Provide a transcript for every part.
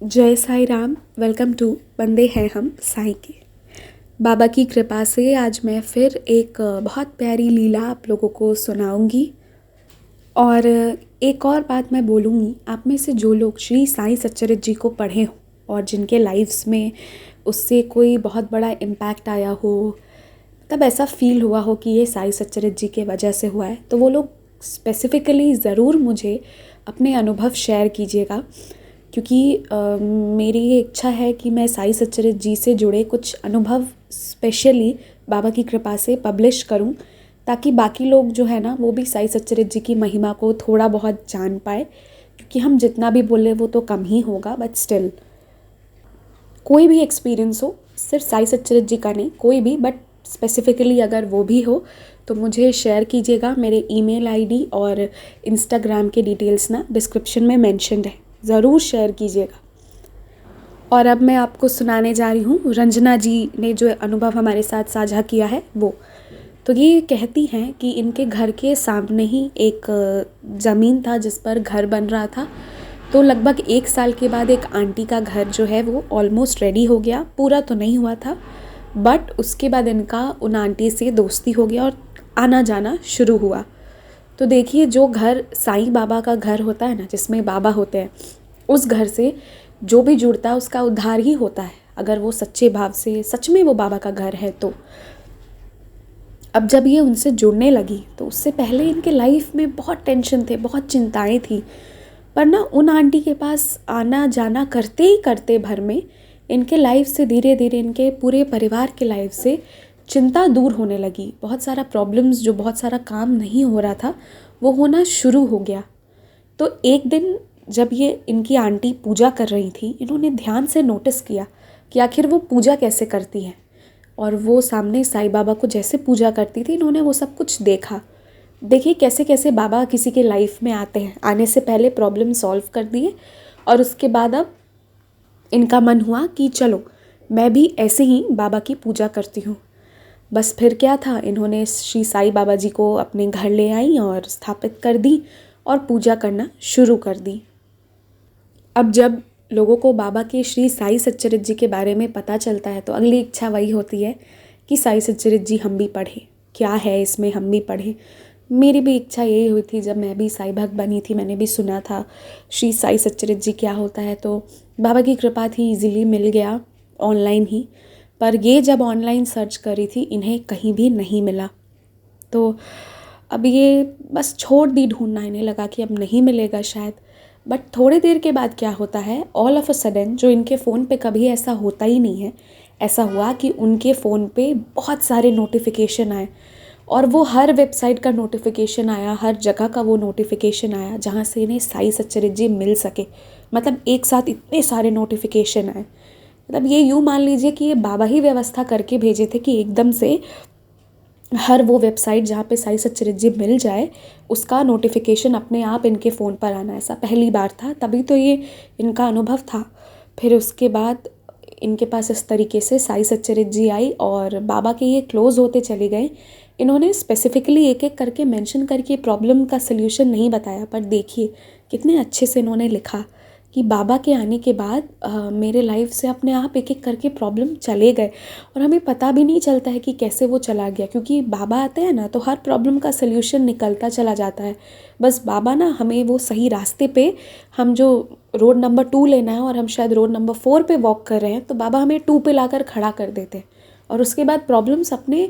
जय Sai Ram. Welcome to बंदे हैं हम साई के। बाबा की कृपा से आज मैं फिर एक बहुत प्यारी लीला आप लोगों को सुनाऊंगी। और एक और बात मैं बोलूँगी, आप में से जो लोग श्री साई सच्चरित्र जी को पढ़े हों और जिनके लाइफ्स में उससे कोई बहुत बड़ा इम्पैक्ट आया हो, तब ऐसा फील हुआ हो कि ये साई सच्चरित्र जी के वजह से हुआ है, तो वो लोग स्पेसिफ़िकली ज़रूर मुझे अपने अनुभव शेयर कीजिएगा। क्योंकि मेरी ये इच्छा है कि मैं साई सच्चरित्र जी से जुड़े कुछ अनुभव स्पेशली बाबा की कृपा से पब्लिश करूं, ताकि बाकी लोग जो है ना वो भी साई सच्चरित्र जी की महिमा को थोड़ा बहुत जान पाए। क्योंकि हम जितना भी बोले वो तो कम ही होगा, बट स्टिल कोई भी एक्सपीरियंस हो, सिर्फ साई सच्चरित्र जी का नहीं, कोई भी, बट स्पेसिफ़िकली अगर वो भी हो तो मुझे शेयर कीजिएगा। मेरे ईमेल आईडी और इंस्टाग्राम के डिटेल्स ना डिस्क्रिप्शन में मेंशन्ड है, ज़रूर शेयर कीजिएगा। और अब मैं आपको सुनाने जा रही हूँ, रंजना जी ने जो अनुभव हमारे साथ साझा किया है वो। तो ये कहती हैं कि इनके घर के सामने ही एक ज़मीन था जिस पर घर बन रहा था। तो लगभग 1 साल के बाद एक आंटी का घर जो है वो ऑलमोस्ट रेडी हो गया। पूरा तो नहीं हुआ था, बट उसके बाद इनका उन आंटी से दोस्ती हो गया और आना जाना शुरू हुआ। तो देखिए, जो घर साईं बाबा का घर होता है ना, जिसमें बाबा होते हैं, उस घर से जो भी जुड़ता है उसका उद्धार ही होता है, अगर वो सच्चे भाव से सच में वो बाबा का घर है तो। अब जब ये उनसे जुड़ने लगी तो उससे पहले इनके लाइफ में बहुत टेंशन थे, बहुत चिंताएं थी। पर ना उन आंटी के पास आना जाना करते ही करते भर में इनके लाइफ से धीरे धीरे, इनके पूरे परिवार के लाइफ से चिंता दूर होने लगी। बहुत सारा प्रॉब्लम्स, जो बहुत सारा काम नहीं हो रहा था, वो होना शुरू हो गया। तो एक दिन जब ये इनकी आंटी पूजा कर रही थी, इन्होंने ध्यान से नोटिस किया कि आखिर वो पूजा कैसे करती हैं। और वो सामने साईं बाबा को जैसे पूजा करती थी, इन्होंने वो सब कुछ देखा। देखिए कैसे कैसे बाबा किसी के लाइफ में आते हैं, आने से पहले प्रॉब्लम सॉल्व कर दिए और उसके बाद अब इनका मन हुआ कि चलो मैं भी ऐसे ही बाबा की पूजा करती हूँ। बस फिर क्या था, इन्होंने श्री साईं बाबा जी को अपने घर ले आई और स्थापित कर दी और पूजा करना शुरू कर दी। अब जब लोगों को बाबा के श्री साई सच्चरित्र जी के बारे में पता चलता है तो अगली इच्छा वही होती है कि साई सच्चरित्र जी हम भी पढ़ें, क्या है इसमें, हम भी पढ़ें। मेरी भी इच्छा यही हुई थी। जब मैं भी साई भक्त बनी थी, मैंने भी सुना था श्री साई सच्चरित्र जी क्या होता है, तो बाबा की कृपा थी, ईजिली मिल गया ऑनलाइन ही। पर ये जब ऑनलाइन सर्च करी थी, इन्हें कहीं भी नहीं मिला। तो अब ये बस छोड़ दी ढूंढना, इन्हें लगा कि अब नहीं मिलेगा शायद। बट थोड़ी देर के बाद क्या होता है, ऑल ऑफ अ सडन, जो इनके फ़ोन पे कभी ऐसा होता ही नहीं है, ऐसा हुआ कि उनके फ़ोन पे बहुत सारे नोटिफिकेशन आए। और वो हर वेबसाइट का नोटिफिकेशन आया, हर जगह का वो नोटिफिकेशन आया जहाँ से इन्हें साई सच्चरित्र जी मिल सके। मतलब एक साथ इतने सारे नोटिफिकेशन आए। मतलब ये यूँ मान लीजिए कि ये बाबा ही व्यवस्था करके भेजे थे कि एकदम से हर वो वेबसाइट जहाँ पे साई सच्चरित्र जी मिल जाए, उसका नोटिफिकेशन अपने आप इनके फ़ोन पर आना। ऐसा पहली बार था, तभी तो ये इनका अनुभव था। फिर उसके बाद इनके पास इस तरीके से साई सच्चरित्र जी आई और बाबा के ये क्लोज़ होते चले गए। इन्होंने स्पेसिफिकली एक एक करके मेंशन करके प्रॉब्लम का सल्यूशन नहीं बताया, पर देखिए कितने अच्छे से इन्होंने लिखा कि बाबा के आने के बाद मेरे लाइफ से अपने आप एक एक करके प्रॉब्लम चले गए। और हमें पता भी नहीं चलता है कि कैसे वो चला गया, क्योंकि बाबा आते हैं ना तो हर प्रॉब्लम का सल्यूशन निकलता चला जाता है। बस बाबा ना हमें वो सही रास्ते पे, हम जो रोड नंबर 2 लेना है और हम शायद रोड नंबर 4 पे वॉक कर रहे हैं, तो बाबा हमें 2 पे लाकर खड़ा कर देते हैं और उसके बाद प्रॉब्लम्स अपने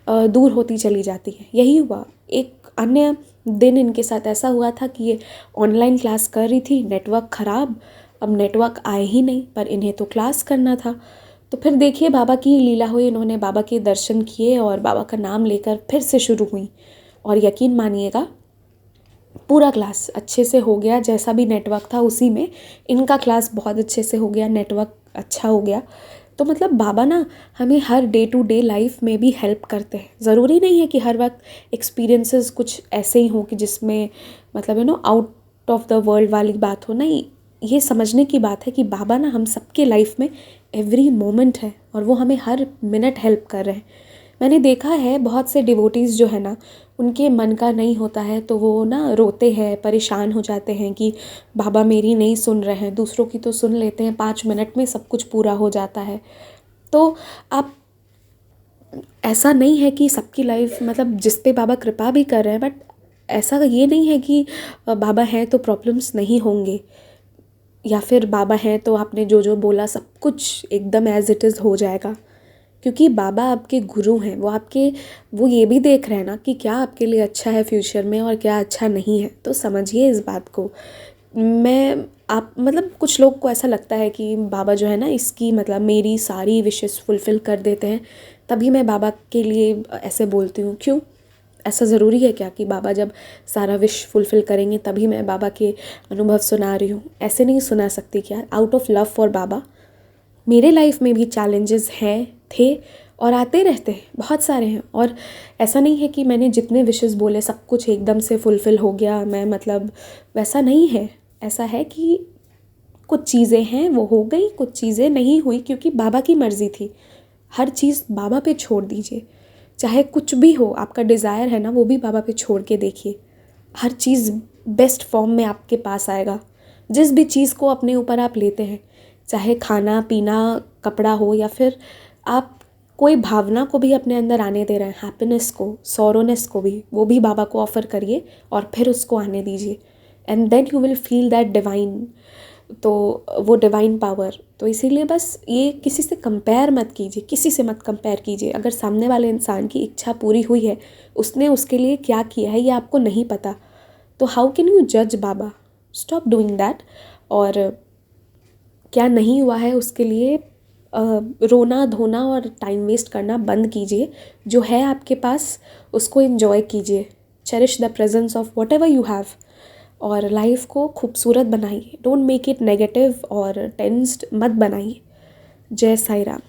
दूर होती चली जाती हैं। यही हुआ। एक अन्य दिन इनके साथ ऐसा हुआ था कि ये ऑनलाइन क्लास कर रही थी, नेटवर्क ख़राब। अब नेटवर्क आए ही नहीं, पर इन्हें तो क्लास करना था। तो फिर देखिए बाबा की लीला हुई, इन्होंने बाबा के दर्शन किए और बाबा का नाम लेकर फिर से शुरू हुई। और यकीन मानिएगा, पूरा क्लास अच्छे से हो गया। जैसा भी नेटवर्क था उसी में इनका क्लास बहुत अच्छे से हो गया, नेटवर्क अच्छा हो गया। तो मतलब बाबा ना हमें हर डे टू डे लाइफ में भी हेल्प करते हैं। ज़रूरी नहीं है कि हर वक्त एक्सपीरियंसेस कुछ ऐसे ही हों कि जिसमें मतलब आउट ऑफ द वर्ल्ड वाली बात हो। नहीं, ये समझने की बात है कि बाबा ना हम सबके लाइफ में एवरी मोमेंट है और वो हमें हर मिनट हेल्प कर रहे हैं। मैंने देखा है बहुत से डिवोटीज़ जो है ना, उनके मन का नहीं होता है तो वो ना रोते हैं, परेशान हो जाते हैं कि बाबा मेरी नहीं सुन रहे हैं। दूसरों की तो सुन लेते हैं, 5 मिनट में सब कुछ पूरा हो जाता है। तो आप, ऐसा नहीं है कि सबकी लाइफ मतलब जिस पे बाबा कृपा भी कर रहे हैं, बट ऐसा ये नहीं है कि बाबा हैं तो प्रॉब्लम्स नहीं होंगे, या फिर बाबा हैं तो आपने जो जो बोला सब कुछ एकदम एज इट इज़ हो जाएगा। क्योंकि बाबा आपके गुरु हैं, वो ये भी देख रहे हैं ना कि क्या आपके लिए अच्छा है फ्यूचर में और क्या अच्छा नहीं है। तो समझिए इस बात को। मैं आप मतलब कुछ लोग को ऐसा लगता है कि बाबा जो है ना, इसकी मतलब मेरी सारी विशेस फुलफ़िल कर देते हैं, तभी मैं बाबा के लिए ऐसे बोलती हूँ। क्यों? ऐसा ज़रूरी है क्या कि बाबा जब सारा विश फुलफ़िल करेंगे तभी मैं बाबा के अनुभव सुना रही हूँ? ऐसे नहीं सुना सकती क्या? आउट ऑफ लव फॉर बाबा। मेरे लाइफ में भी चैलेंजेस हैं, थे और आते रहते हैं, बहुत सारे हैं। और ऐसा नहीं है कि मैंने जितने विशेस बोले सब कुछ एकदम से फुलफ़िल हो गया, मैं मतलब वैसा नहीं है। ऐसा है कि कुछ चीज़ें हैं वो हो गई, कुछ चीज़ें नहीं हुई क्योंकि बाबा की मर्ज़ी थी। हर चीज़ बाबा पे छोड़ दीजिए, चाहे कुछ भी हो, आपका डिज़ायर है ना वो भी बाबा पे छोड़ के देखिए। हर चीज़ बेस्ट फॉर्म में आपके पास आएगा। जिस भी चीज़ को अपने ऊपर आप लेते हैं, चाहे खाना पीना कपड़ा हो, या फिर आप कोई भावना को भी अपने अंदर आने दे रहे हैं, हैप्पीनेस को, सॉरोनेस को भी, वो भी बाबा को ऑफ़र करिए और फिर उसको आने दीजिए। And then you will feel that divine, तो वो डिवाइन पावर। तो इसीलिए बस ये किसी से कंपेयर मत कीजिए, किसी से मत कंपेयर कीजिए। अगर सामने वाले इंसान की इच्छा पूरी हुई है, उसने उसके लिए क्या किया है ये आपको नहीं पता, तो हाउ कैन यू जज बाबा? Stop doing that. और क्या नहीं हुआ है उसके लिए रोना धोना और टाइम वेस्ट करना बंद कीजिए। जो है आपके पास उसको एंजॉय कीजिए। Cherish the presence of what ever you have, और लाइफ को खूबसूरत बनाइए। डोंट मेक इट नेगेटिव और टेंस्ड मत बनाइए। जय साई राम।